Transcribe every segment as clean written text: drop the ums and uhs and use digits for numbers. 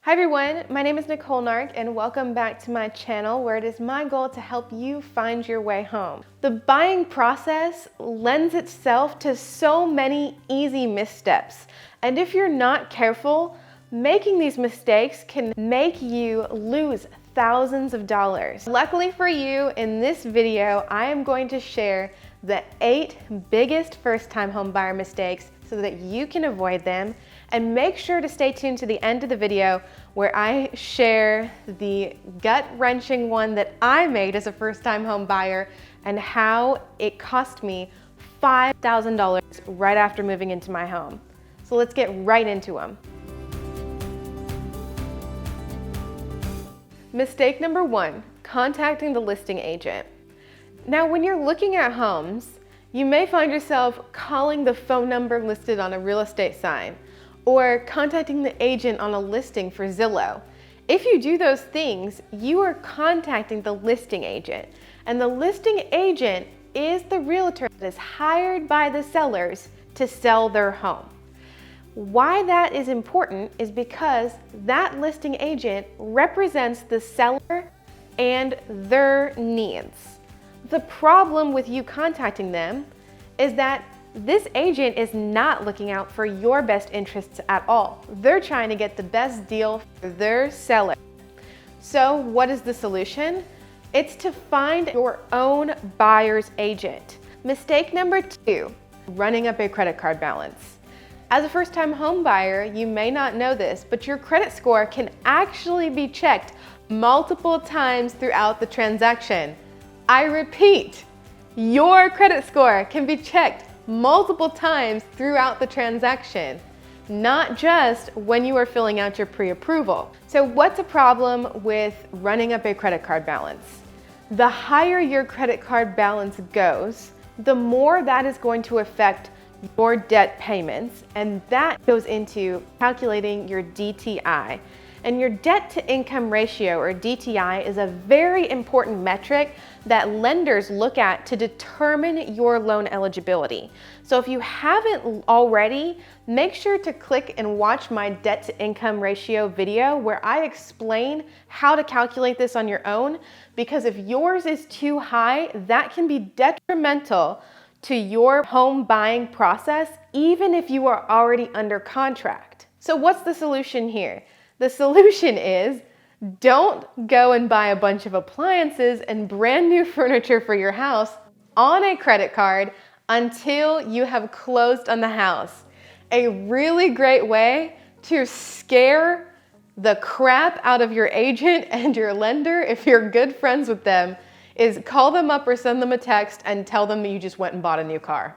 Hi everyone, my name is Nicole Nark and welcome back to my channel where it is my goal to help you find your way home. The buying process lends itself to so many easy missteps, and if you're not careful, making these mistakes can make you lose thousands of dollars. Luckily for you, in this video, I am going to share the 8 biggest first-time home buyer mistakes so that you can avoid them. And make sure to stay tuned to the end of the video where I share the gut-wrenching one that I made as a first-time home buyer and how it cost me $5,000 right after moving into my home. So let's get right into them. Mistake number 1, contacting the listing agent. Now, when you're looking at homes, you may find yourself calling the phone number listed on a real estate sign, or contacting the agent on a listing for Zillow. If you do those things, you are contacting the listing agent, and the listing agent is the realtor that is hired by the sellers to sell their home. Why that is important is because that listing agent represents the seller and their needs. The problem with you contacting them is that this agent is not looking out for your best interests at all. They're trying to get the best deal for their seller. So what is the solution? It's to find your own buyer's agent. Mistake number 2, running up a credit card balance. As a first-time home buyer, you may not know this, but your credit score can actually be checked multiple times throughout the transaction. I repeat, your credit score can be checked multiple times throughout the transaction, not just when you are filling out your pre-approval. So what's a problem with running up a credit card balance? The higher your credit card balance goes, the more that is going to affect your debt payments, and that goes into calculating your DTI. And your debt to income ratio, or DTI, is a very important metric that lenders look at to determine your loan eligibility. So if you haven't already, make sure to click and watch my debt to income ratio video where I explain how to calculate this on your own, because if yours is too high, that can be detrimental to your home buying process, even if you are already under contract. So what's the solution here? The solution is, don't go and buy a bunch of appliances and brand new furniture for your house on a credit card until you have closed on the house. A really great way to scare the crap out of your agent and your lender, if you're good friends with them, is call them up or send them a text and tell them that you just went and bought a new car.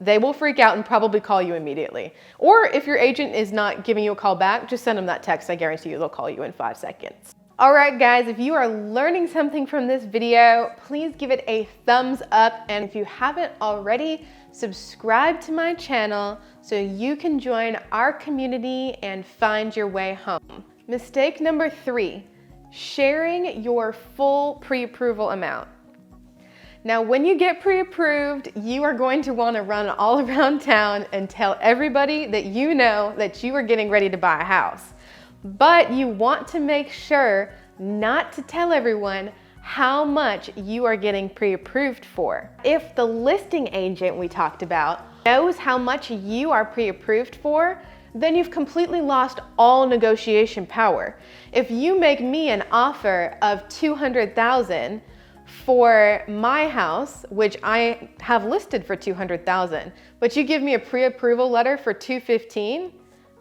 They will freak out and probably call you immediately. Or if your agent is not giving you a call back, just send them that text. I guarantee you they'll call you in 5 seconds. All right, guys, if you are learning something from this video, please give it a thumbs up. And if you haven't already, subscribe to my channel so you can join our community and find your way home. Mistake number 3, sharing your full pre-approval amount. Now, when you get pre-approved, you are going to want to run all around town and tell everybody that you know that you are getting ready to buy a house. But you want to make sure not to tell everyone how much you are getting pre-approved for. If the listing agent we talked about knows how much you are pre-approved for, then you've completely lost all negotiation power. If you make me an offer of $200,000 for my house, which I have listed for $200,000, but you give me a pre-approval letter for $215,000,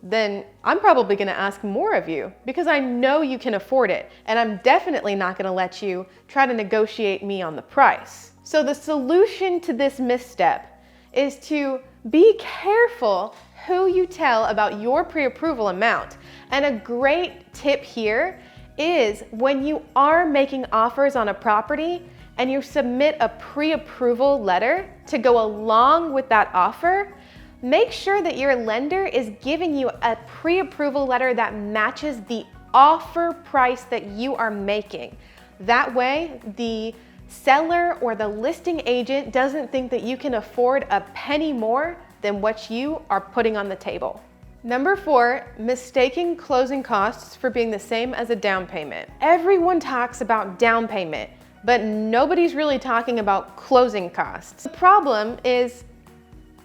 then I'm probably gonna ask more of you because I know you can afford it, and I'm definitely not gonna let you try to negotiate me on the price. So the solution to this misstep is to be careful who you tell about your pre-approval amount. And a great tip here is when you are making offers on a property and you submit a pre-approval letter to go along with that offer, make sure that your lender is giving you a pre-approval letter that matches the offer price that you are making. That way, the seller or the listing agent doesn't think that you can afford a penny more than what you are putting on the table. Number 4, mistaking closing costs for being the same as a down payment. Everyone talks about down payment, but nobody's really talking about closing costs. The problem is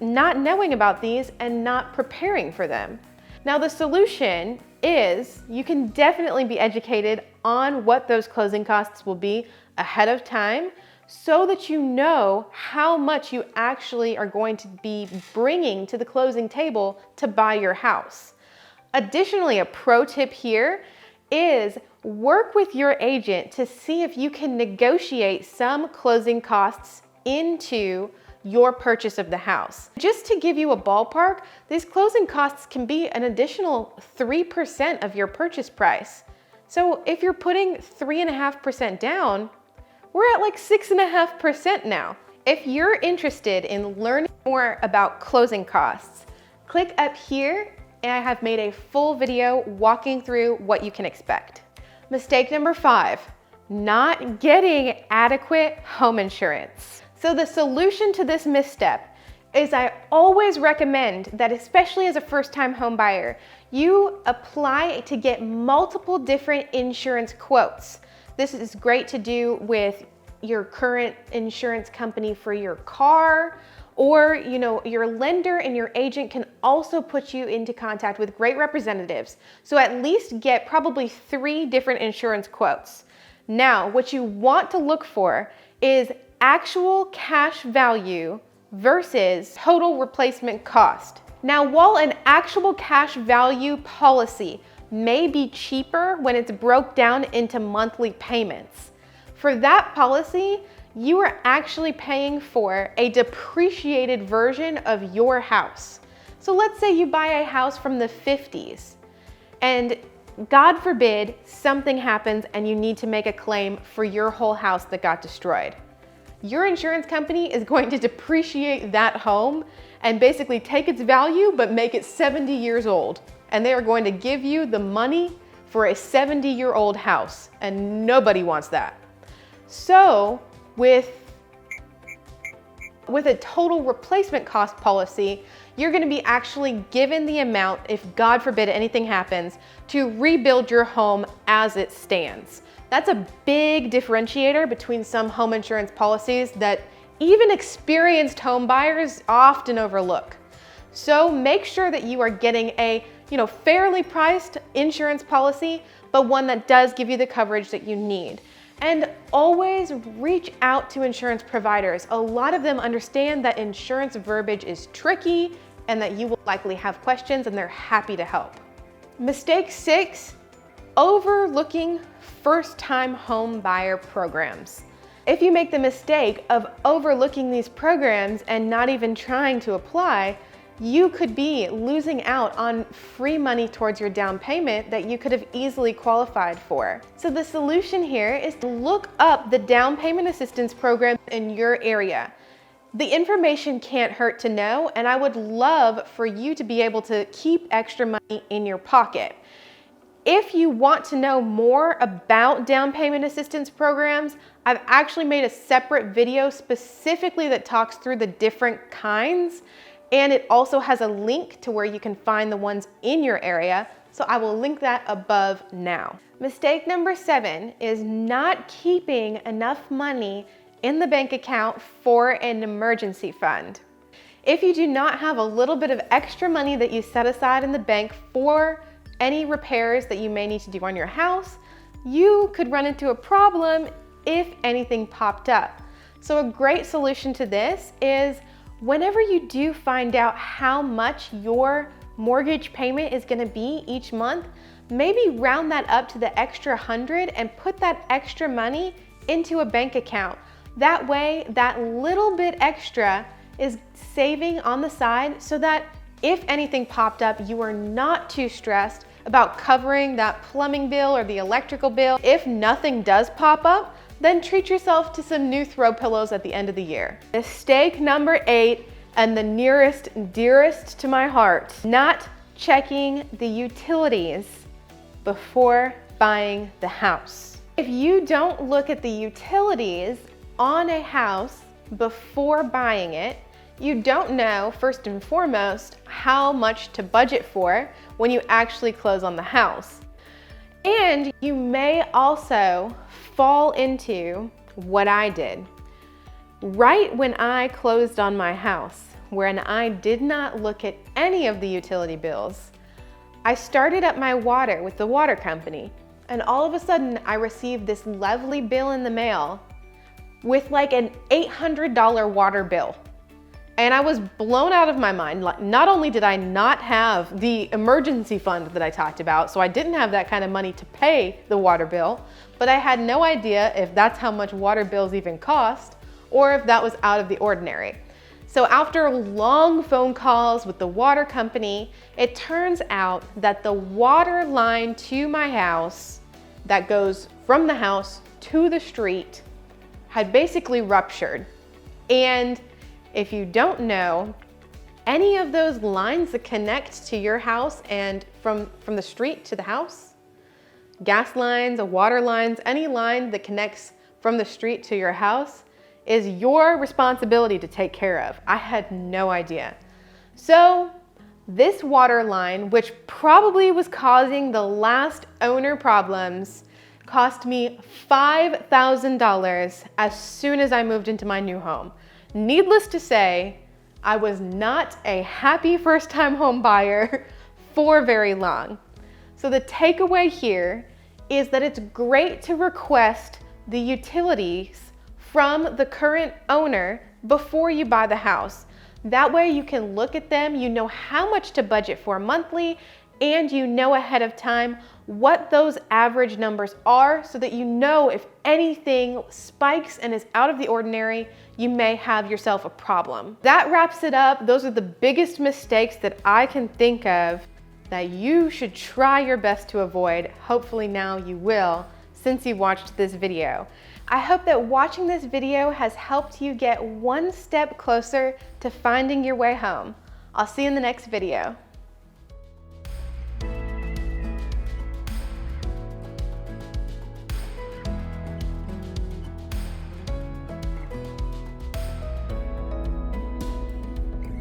not knowing about these and not preparing for them. Now the solution is you can definitely be educated on what those closing costs will be ahead of time so that you know how much you actually are going to be bringing to the closing table to buy your house. Additionally, a pro tip here is work with your agent to see if you can negotiate some closing costs into your purchase of the house. Just to give you a ballpark, these closing costs can be an additional 3% of your purchase price. So if you're putting 3.5% down, we're at like 6.5% now. If you're interested in learning more about closing costs, click up here and I have made a full video walking through what you can expect. Mistake number 5, not getting adequate home insurance. So the solution to this misstep is I always recommend that, especially as a first-time home buyer, you apply to get multiple different insurance quotes. This is great to do with your current insurance company for your car, or your lender and your agent can also put you into contact with great representatives. So at least get probably 3 different insurance quotes. Now, what you want to look for is actual cash value versus total replacement cost. Now, while an actual cash value policy may be cheaper when it's broke down into monthly payments, for that policy, you are actually paying for a depreciated version of your house. So let's say you buy a house from the 50s and God forbid something happens and you need to make a claim for your whole house that got destroyed. Your insurance company is going to depreciate that home and basically take its value but make it 70 years old. And they are going to give you the money for a 70-year-old house, and nobody wants that. So with a total replacement cost policy, you're going to be actually given the amount, if God forbid anything happens, to rebuild your home as it stands. That's a big differentiator between some home insurance policies that even experienced home buyers often overlook. So make sure that you are getting a fairly priced insurance policy, but one that does give you the coverage that you need. And always reach out to insurance providers. A lot of them understand that insurance verbiage is tricky and that you will likely have questions, and they're happy to help. Mistake 6, overlooking first-time home buyer programs. If you make the mistake of overlooking these programs and not even trying to apply, you could be losing out on free money towards your down payment that you could have easily qualified for. So the solution here is to look up the down payment assistance program in your area. The information can't hurt to know, and I would love for you to be able to keep extra money in your pocket. If you want to know more about down payment assistance programs, I've actually made a separate video specifically that talks through the different kinds. And it also has a link to where you can find the ones in your area. So I will link that above now. Mistake number 7 is not keeping enough money in the bank account for an emergency fund. If you do not have a little bit of extra money that you set aside in the bank for any repairs that you may need to do on your house, you could run into a problem if anything popped up. So a great solution to this is, whenever you do find out how much your mortgage payment is going to be each month, maybe round that up to the extra 100 and put that extra money into a bank account. That way, that little bit extra is saving on the side so that if anything popped up, you are not too stressed about covering that plumbing bill or the electrical bill. If nothing does pop up, then treat yourself to some new throw pillows at the end of the year. Mistake number 8, and the nearest and dearest to my heart, not checking the utilities before buying the house. If you don't look at the utilities on a house before buying it, you don't know, first and foremost, how much to budget for when you actually close on the house. And you may also fall into what I did. Right when I closed on my house, when I did not look at any of the utility bills, I started up my water with the water company, and all of a sudden I received this lovely bill in the mail with like an $800 water bill. And I was blown out of my mind. Not only did I not have the emergency fund that I talked about, so I didn't have that kind of money to pay the water bill, but I had no idea if that's how much water bills even cost or if that was out of the ordinary. So after long phone calls with the water company, it turns out that the water line to my house that goes from the house to the street had basically ruptured. And if you don't know, any of those lines that connect to your house and from the street to the house, gas lines, water lines, any line that connects from the street to your house is your responsibility to take care of. I had no idea. So this water line, which probably was causing the last owner problems, cost me $5,000 as soon as I moved into my new home. Needless to say, I was not a happy first-time home buyer for very long. So the takeaway here is that it's great to request the utilities from the current owner before you buy the house. That way you can look at them, you know how much to budget for monthly, and you know ahead of time what those average numbers are so that you know if anything spikes and is out of the ordinary, you may have yourself a problem. That wraps it up. Those are the biggest mistakes that I can think of that you should try your best to avoid. Hopefully now you will, since you watched this video. I hope that watching this video has helped you get one step closer to finding your way home. I'll see you in the next video.